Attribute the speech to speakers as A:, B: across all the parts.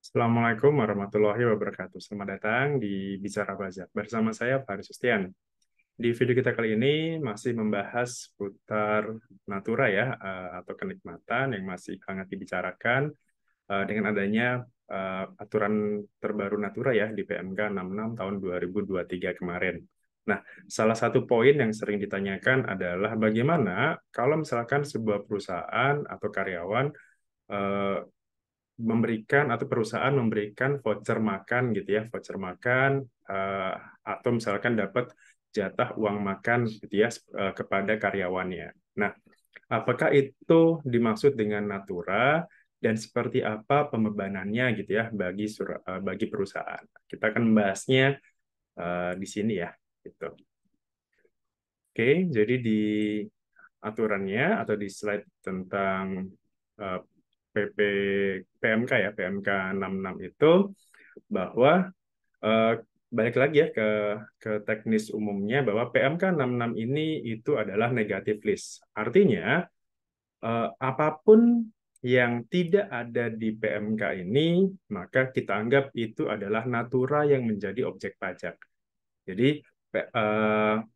A: Assalamualaikum warahmatullahi wabarakatuh. Selamat datang di Bicara Pajak. Bersama saya, Faris Sustian. Di video kita kali ini masih membahas seputar Natura ya, atau kenikmatan yang masih hangat dibicarakan dengan adanya aturan terbaru Natura ya di PMK 66 tahun 2023 kemarin. Nah, salah satu poin yang sering ditanyakan adalah bagaimana kalau misalkan sebuah perusahaan atau karyawan eh, memberikan atau perusahaan memberikan voucher makan gitu ya, voucher makan atau misalkan dapat jatah uang makan gitu ya kepada karyawannya. Nah, apakah itu dimaksud dengan natura dan seperti apa pembebanannya gitu ya bagi perusahaan? Kita akan membahasnya di sini ya, gitu. Oke, jadi di aturannya atau di slide tentang eh, PP PMK ya, PMK 66 itu bahwa eh, balik lagi ya ke teknis umumnya bahwa PMK 66 ini itu adalah negative list. Artinya apapun yang tidak ada di PMK ini maka kita anggap itu adalah natura yang menjadi objek pajak. Jadi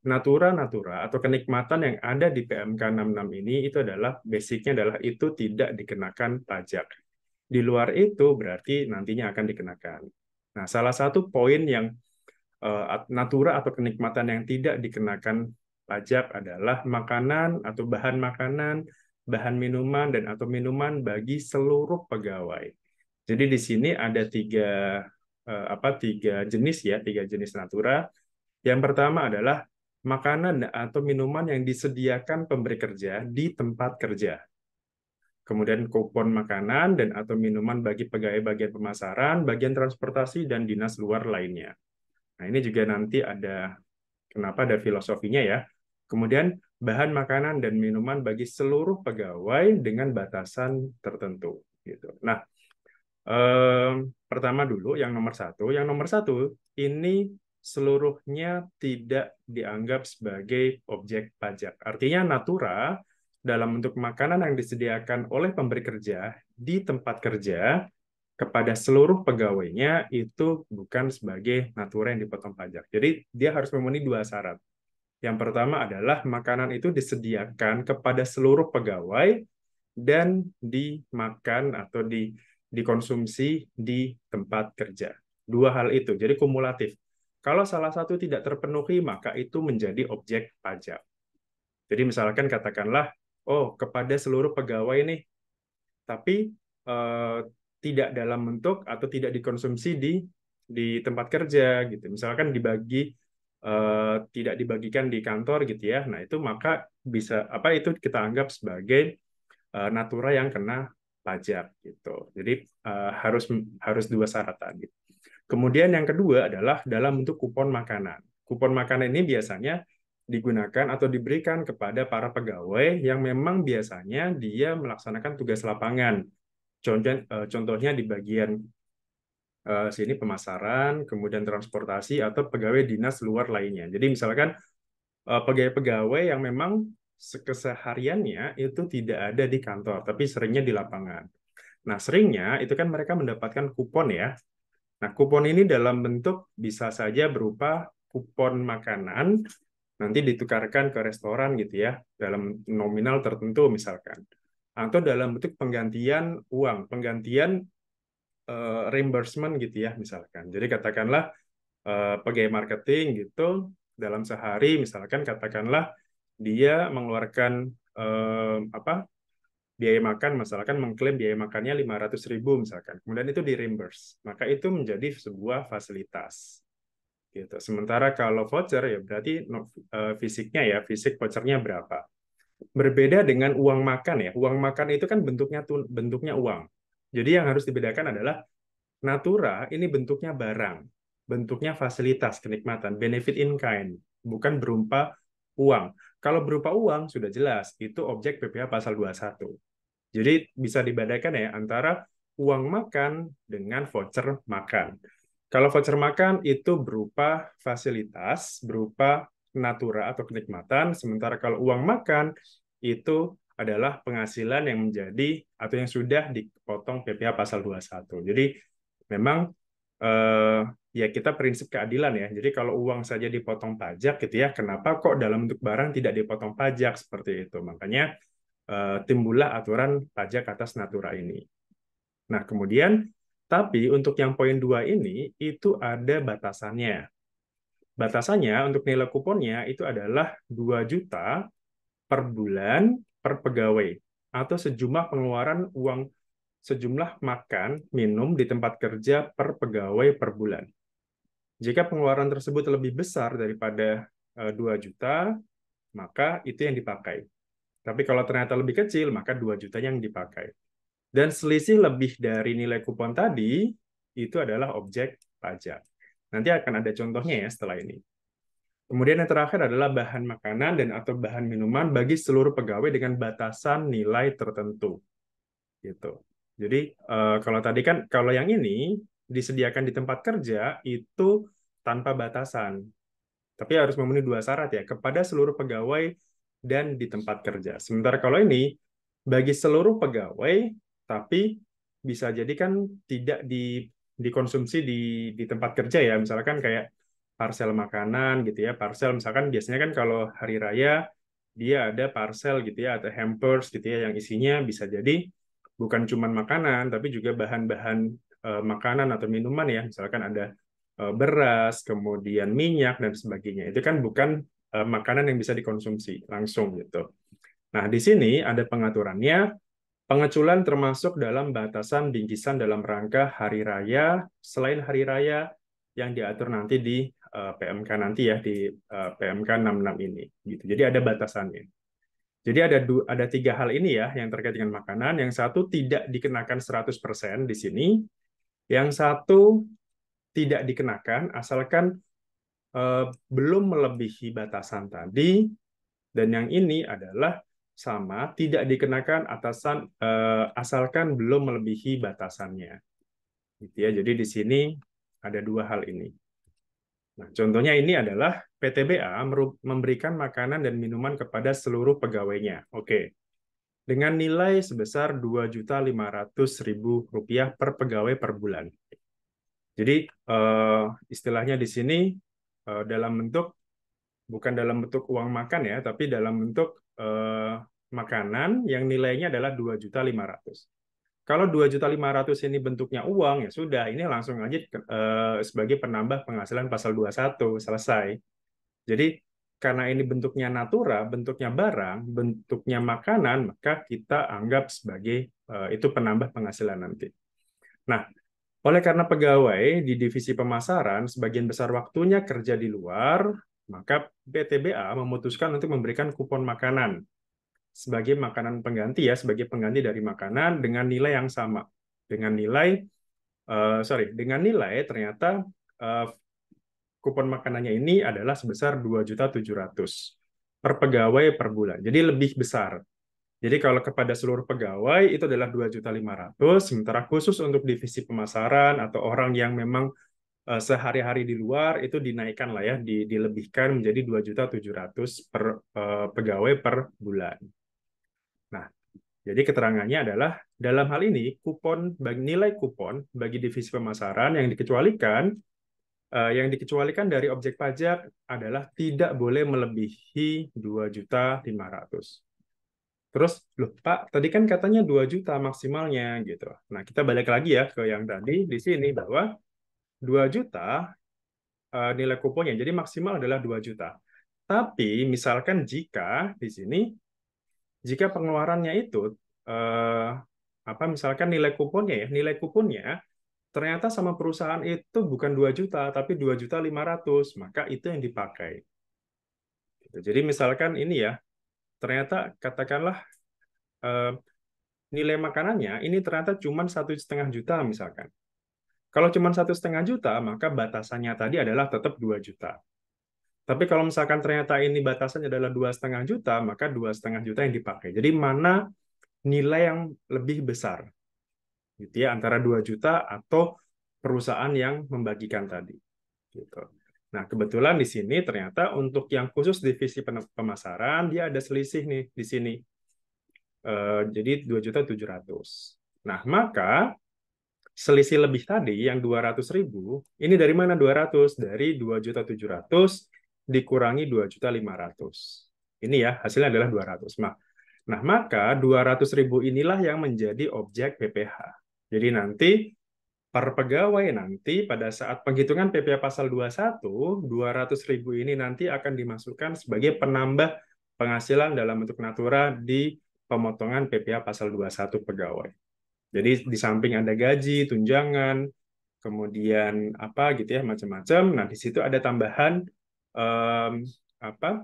A: natura-natura atau kenikmatan yang ada di PMK 66 ini itu adalah basicnya adalah itu tidak dikenakan pajak. Di luar itu berarti nantinya akan dikenakan. Nah, salah satu poin yang natura atau kenikmatan yang tidak dikenakan pajak adalah makanan atau bahan makanan, bahan minuman dan atau minuman bagi seluruh pegawai. Jadi di sini ada tiga jenis ya, tiga jenis natura. Yang pertama adalah makanan atau minuman yang disediakan pemberi kerja di tempat kerja. Kemudian kupon makanan dan atau minuman bagi pegawai bagian pemasaran, bagian transportasi, dan dinas luar lainnya. Nah, ini juga nanti ada kenapa ada filosofinya ya. Kemudian bahan makanan dan minuman bagi seluruh pegawai dengan batasan tertentu. Gitu. Nah, pertama dulu yang nomor satu. Yang nomor satu ini seluruhnya tidak dianggap sebagai objek pajak. Artinya natura dalam bentuk makanan yang disediakan oleh pemberi kerja di tempat kerja kepada seluruh pegawainya itu bukan sebagai natura yang dipotong pajak. Jadi dia harus memenuhi dua syarat. Yang pertama adalah makanan itu disediakan kepada seluruh pegawai dan dimakan atau dikonsumsi di tempat kerja. Dua hal itu, jadi kumulatif. Kalau salah satu tidak terpenuhi, maka itu menjadi objek pajak. Jadi misalkan katakanlah, oh kepada seluruh pegawai nih, tapi tidak dalam bentuk atau tidak dikonsumsi di tempat kerja gitu. Misalkan tidak dibagikan di kantor gitu ya. Nah, itu maka bisa apa itu kita anggap sebagai natura yang kena pajak gitu. Jadi harus harus dua syarat tadi. Kemudian yang kedua adalah dalam bentuk kupon makanan. Kupon makanan ini biasanya digunakan atau diberikan kepada para pegawai yang memang biasanya dia melaksanakan tugas lapangan. Contohnya di bagian sini pemasaran, kemudian transportasi atau pegawai dinas luar lainnya. Jadi misalkan pegawai-pegawai yang memang kesehariannya itu tidak ada di kantor, tapi seringnya di lapangan. Nah, seringnya itu kan mereka mendapatkan kupon ya. Nah, kupon ini dalam bentuk bisa saja berupa kupon makanan, nanti ditukarkan ke restoran gitu ya, dalam nominal tertentu misalkan. Atau dalam bentuk penggantian uang, penggantian reimbursement gitu ya misalkan. Jadi katakanlah pegawai marketing gitu dalam sehari misalkan katakanlah dia mengeluarkan apa biaya makan misalkan mengklaim biaya makannya 500.000 misalkan kemudian itu di reimburse maka itu menjadi sebuah fasilitas gitu. Sementara kalau voucher ya berarti fisiknya ya fisik vouchernya berapa. Berbeda dengan uang makan ya. Uang makan itu kan bentuknya uang. Jadi yang harus dibedakan adalah natura ini bentuknya barang, bentuknya fasilitas, kenikmatan, benefit in kind, bukan berupa uang. Kalau berupa uang sudah jelas itu objek PPh pasal 21. Jadi bisa dibedakan ya antara uang makan dengan voucher makan. Kalau voucher makan itu berupa fasilitas, berupa natura atau kenikmatan, sementara kalau uang makan itu adalah penghasilan yang menjadi atau yang sudah dipotong PPh pasal 21. Jadi memang ya kita prinsip keadilan ya. Jadi kalau uang saja dipotong pajak gitu ya, kenapa kok dalam bentuk barang tidak dipotong pajak seperti itu? Makanya timbullah aturan pajak atas natura ini. Nah, kemudian tapi untuk yang poin 2 ini itu ada batasannya. Batasannya untuk nilai kuponnya itu adalah 2 juta per bulan per pegawai atau sejumlah pengeluaran uang sejumlah makan minum di tempat kerja per pegawai per bulan. Jika pengeluaran tersebut lebih besar daripada 2 juta, maka itu yang dipakai. Tapi kalau ternyata lebih kecil, maka 2 jutanya yang dipakai. Dan selisih lebih dari nilai kupon tadi, itu adalah objek pajak. Nanti akan ada contohnya ya setelah ini. Kemudian yang terakhir adalah bahan makanan dan atau bahan minuman bagi seluruh pegawai dengan batasan nilai tertentu. Gitu. Jadi kalau tadi kan kalau yang ini disediakan di tempat kerja itu tanpa batasan, tapi harus memenuhi 2 syarat ya, kepada seluruh pegawai dan di tempat kerja. Sementara kalau ini bagi seluruh pegawai, tapi bisa jadi kan tidak dikonsumsi di tempat kerja ya, misalkan kayak parcel makanan gitu ya, parcel misalkan biasanya kan kalau hari raya dia ada parcel gitu ya, atau hampers gitu ya, yang isinya bisa jadi bukan cuma makanan, tapi juga bahan-bahan makanan atau minuman ya, misalkan ada beras, kemudian minyak dan sebagainya. Itu kan bukan makanan yang bisa dikonsumsi langsung gitu. Nah, di sini ada pengaturannya. Pengecualian termasuk dalam batasan bingkisan dalam rangka hari raya selain hari raya yang diatur nanti di PMK nanti ya di PMK 66 ini gitu. Jadi ada batasannya. Jadi ada 3 hal ini ya yang terkait dengan makanan. Yang satu tidak dikenakan 100% di sini. Yang satu tidak dikenakan asalkan belum melebihi batasan tadi, dan yang ini adalah sama tidak dikenakan asalkan belum melebihi batasannya. Gitu ya. Jadi di sini ada 2 hal ini. Nah, contohnya ini adalah PTBA memberikan makanan dan minuman kepada seluruh pegawainya. Oke. Dengan nilai sebesar Rp2.500.000 per pegawai per bulan. Jadi istilahnya di sini dalam bentuk bukan dalam bentuk uang makan ya, tapi dalam bentuk makanan yang nilainya adalah 2.500.000. Kalau 2.500.000 ini bentuknya uang, ya sudah, ini langsung aja sebagai penambah penghasilan pasal 21, selesai. Jadi karena ini bentuknya natura, bentuknya barang, bentuknya makanan, maka kita anggap sebagai itu penambah penghasilan nanti. Nah, oleh karena pegawai di divisi pemasaran sebagian besar waktunya kerja di luar, maka PTBA memutuskan untuk memberikan kupon makanan sebagai makanan pengganti ya, sebagai pengganti dari makanan dengan nilai yang sama. Dengan nilai ternyata kupon makanannya ini adalah sebesar 2.700.000 per pegawai per bulan. Jadi lebih besar. Jadi kalau kepada seluruh pegawai itu adalah 2.500.000, sementara khusus untuk divisi pemasaran atau orang yang memang sehari-hari di luar itu dinaikkan lah ya, dilebihkan menjadi 2.700.000 per pegawai per bulan. Nah, jadi keterangannya adalah dalam hal ini nilai kupon bagi divisi pemasaran yang dikecualikan dari objek pajak adalah tidak boleh melebihi 2.500.000. Terus, loh Pak, tadi kan katanya 2 juta maksimalnya gitu. Nah, kita balik lagi ya ke yang tadi di sini bahwa 2 juta nilai kuponnya. Jadi maksimal adalah 2 juta. Tapi misalkan jika di sini jika pengeluarannya itu misalkan nilai kuponnya ternyata sama perusahaan itu bukan 2 juta tapi 2.500.000, maka itu yang dipakai. Gitu. Jadi misalkan ini ya, ternyata katakanlah nilai makanannya ini ternyata cuma 1,5 juta misalkan. Kalau cuma 1,5 juta, maka batasannya tadi adalah tetap 2 juta. Tapi kalau misalkan ternyata ini batasannya adalah 2,5 juta, maka 2,5 juta yang dipakai. Jadi mana nilai yang lebih besar? Gitu ya, antara 2 juta atau perusahaan yang membagikan tadi. Gitu. Nah, kebetulan di sini ternyata untuk yang khusus divisi pemasaran, dia ada selisih nih di sini. Jadi 2.700.000. Nah, maka selisih lebih tadi yang 200.000, ini dari mana 200? Dari 2.700.000 dikurangi 2.500.000. Ini ya, hasilnya adalah 200. Nah, maka 200.000 inilah yang menjadi objek PPh. Jadi nanti per pegawai nanti pada saat penghitungan PPh pasal 21, 200.000 ini nanti akan dimasukkan sebagai penambah penghasilan dalam bentuk natura di pemotongan PPh pasal 21 pegawai. Jadi di samping ada gaji, tunjangan, kemudian apa gitu ya, macam-macam. Nah, di situ ada tambahan um, apa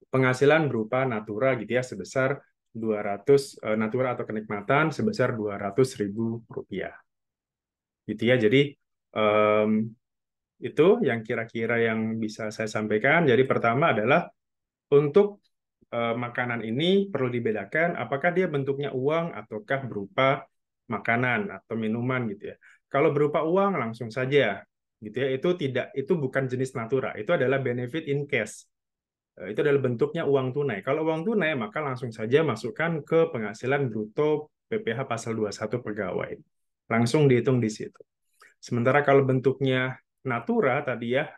A: penghasilan berupa natura gitu ya, sebesar 200 natura atau kenikmatan sebesar 200.000 rupiah gitu ya. Jadi um, itu yang kira-kira yang bisa saya sampaikan. Jadi pertama adalah untuk makanan ini perlu dibedakan apakah dia bentuknya uang ataukah berupa makanan atau minuman gitu ya. Kalau berupa uang langsung saja gitu ya. Itu bukan jenis natura, itu adalah benefit in cash. Itu adalah bentuknya uang tunai. Kalau uang tunai maka langsung saja masukkan ke penghasilan bruto PPh pasal 21 pegawai. Langsung dihitung di situ. Sementara kalau bentuknya natura tadi ya,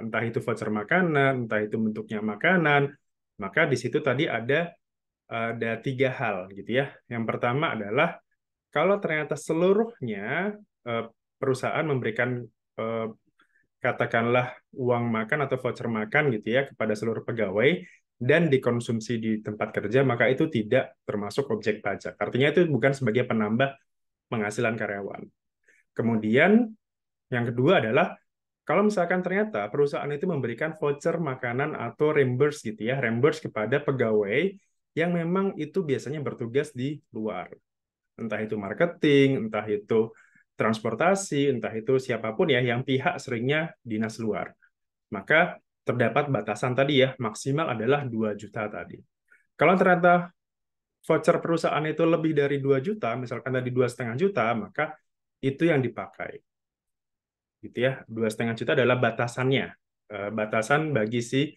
A: entah itu voucher makanan, entah itu bentuknya makanan, maka di situ tadi ada tiga hal gitu ya. Yang pertama adalah kalau ternyata seluruhnya eh, perusahaan memberikan eh, katakanlah uang makan atau voucher makan gitu ya kepada seluruh pegawai dan dikonsumsi di tempat kerja, maka itu tidak termasuk objek pajak. Artinya itu bukan sebagai penambah penghasilan karyawan. Kemudian yang kedua adalah kalau misalkan ternyata perusahaan itu memberikan voucher makanan atau reimburse gitu ya, reimburse kepada pegawai yang memang itu biasanya bertugas di luar. Entah itu marketing, entah itu transportasi, entah itu siapapun ya yang pihak seringnya dinas luar. Maka terdapat batasan tadi ya, maksimal adalah 2 juta tadi. Kalau ternyata voucher perusahaan itu lebih dari 2 juta, misalkan tadi 2,5 juta, maka itu yang dipakai gitu ya. 2,5 juta adalah batasannya, batasan bagi si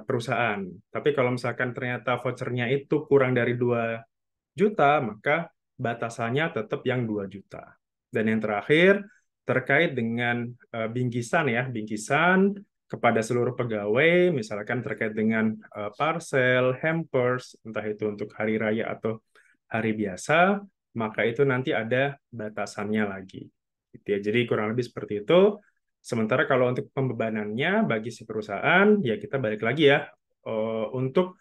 A: perusahaan. Tapi kalau misalkan ternyata vouchernya itu kurang dari 2 juta, maka batasannya tetap yang 2 juta. Dan yang terakhir terkait dengan bingkisan ya, bingkisan kepada seluruh pegawai, misalkan terkait dengan parcel, hampers, entah itu untuk hari raya atau hari biasa, maka itu nanti ada batasannya lagi. Gitu ya. Jadi kurang lebih seperti itu. Sementara kalau untuk pembebanannya bagi si perusahaan, ya kita balik lagi ya. Untuk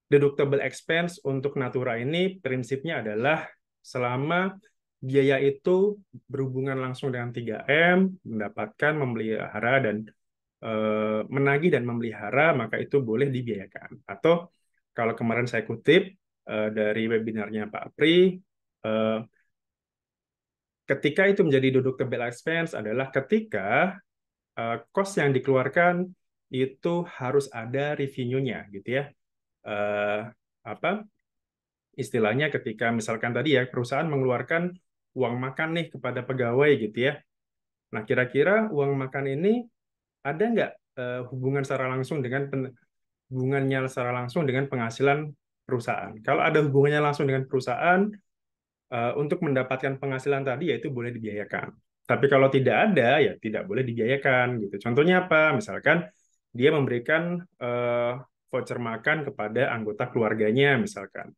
A: deductible expense untuk Natura ini prinsipnya adalah selama biaya itu berhubungan langsung dengan 3M, mendapatkan, memelihara, dan menagih dan memelihara, maka itu boleh dibiayakan. Atau kalau kemarin saya kutip dari webinarnya Pak Apri, eh, ketika itu menjadi deductible expense adalah ketika cost yang dikeluarkan itu harus ada revenue-nya gitu ya. Eh, apa istilahnya ketika misalkan tadi ya perusahaan mengeluarkan uang makan nih kepada pegawai gitu ya. Nah, kira-kira uang makan ini ada nggak hubungan secara langsung dengan hubungannya secara langsung dengan penghasilan perusahaan? Kalau ada hubungannya langsung dengan perusahaan, untuk mendapatkan penghasilan tadi yaitu boleh dibiayakan. Tapi kalau tidak ada ya tidak boleh dibiayakan gitu. Contohnya apa? Misalkan dia memberikan voucher makan kepada anggota keluarganya misalkan,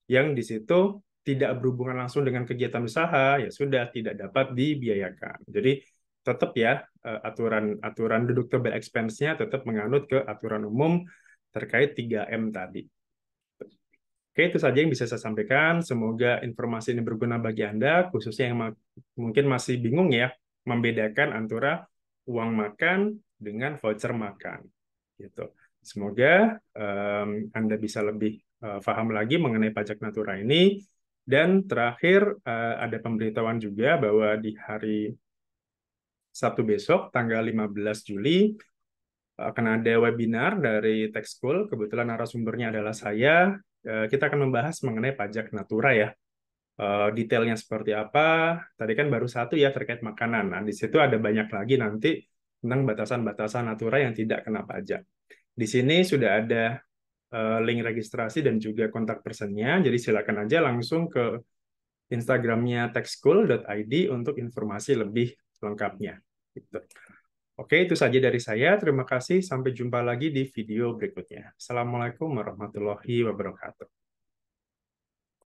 A: yang di situ tidak berhubungan langsung dengan kegiatan usaha, ya sudah tidak dapat dibiayakan. Jadi tetap ya aturan deductible expense-nya tetap menganut ke aturan umum terkait 3M tadi. Oke, itu saja yang bisa saya sampaikan. Semoga informasi ini berguna bagi Anda, khususnya yang mungkin masih bingung ya, membedakan antara uang makan dengan voucher makan. Gitu. Semoga Anda bisa lebih paham lagi mengenai pajak natura ini. Dan terakhir, ada pemberitahuan juga bahwa di hari Sabtu besok, tanggal 15 Juli, akan ada webinar dari Tech School. Kebetulan narasumbernya adalah saya. Kita akan membahas mengenai pajak natura ya. Detailnya seperti apa. Tadi kan baru satu ya terkait makanan. Nah, di situ ada banyak lagi nanti tentang batasan-batasan natura yang tidak kena pajak. Di sini sudah ada link registrasi dan juga kontak personnya. Jadi silakan aja langsung ke Instagramnya techschool.id untuk informasi lebih lengkapnya. Gitu. Oke, itu saja dari saya. Terima kasih. Sampai jumpa lagi di video berikutnya. Assalamualaikum warahmatullahi wabarakatuh.